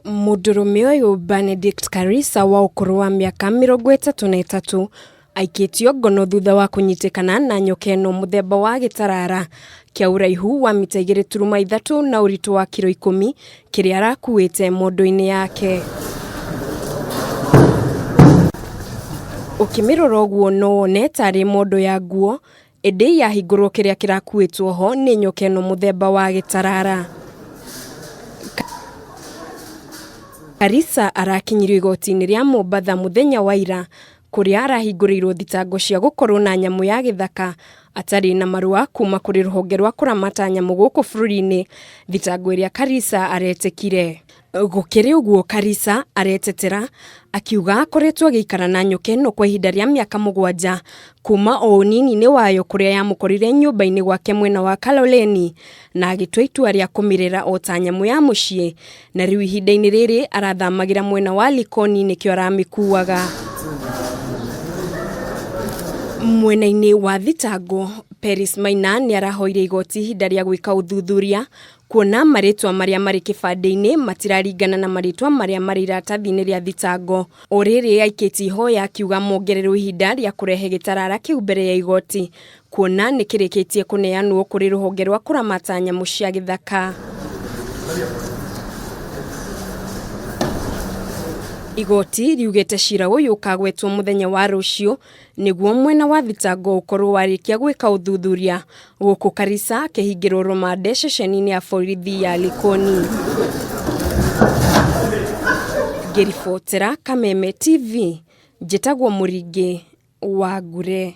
Mundurume uyu Benedict Karisa wa ukuru wa miaka 33 aikitio ngono thutha wa kunyitikana na nyoka ino muthemba wa gitarara kia uraihu wa mita 2.3 na uritu wa kilo 10 kiria arakuite mondo-ini yake. Ukimirora uguo no wone tari mondo ya nguo indi yahingurwo kiria kirakuitwo ho ni nyoka ino muthemba wa gitarara. Karisa arakinyirio igoti-ini ria Mombasa muthenya wa ira kuria arahinguriirwo thitango cia gukorwo na nyamu ya githaka atari na marua kuma kuri ruhonge rwa kuramata nyamu guku bururi-ini, thitango iria Karisa aretekire. Gukiri uguo Karisa aretetera akiuga akoretwo agikara na nyoka ino kwa ihinda ria miaka 7 kuma o unini-ini wayo kuria yamukorire nyumba-ini gwake mwena wa Kaloleni na agitwa itua ria kumirera o ta nyamu ya mucii, na riu ihinda-ini riri arathamagira mwena wa Likoni nikio aramikuaga. Mwena-ini wa thitango Paris Maina ni arahoire igoti ihinda ria gwika uthuthuria kuona maritwa maria mari kibande-ini matiraringana na maritwa maria mari iratathi-ini ria thitango. Oriri aikiti hoya akiuga mongererwo ihinda ria kurehe gitarara kiu mbere ya igoti kuona nikirikitie kuneanwo kuri ruhonge rwa kuramata nyamu cia githaka. Igoti riugite cira uyu ukagwetwo muthenya wa rucio niguo mwena wa thitango ukorwo warikia gwika uthuthuria guku Karisa kihingirwo rumande ceceni-ini ya borithi ya Likoni. Ngiribotera Kameme TV, njitagwo Muringi wa Ngure.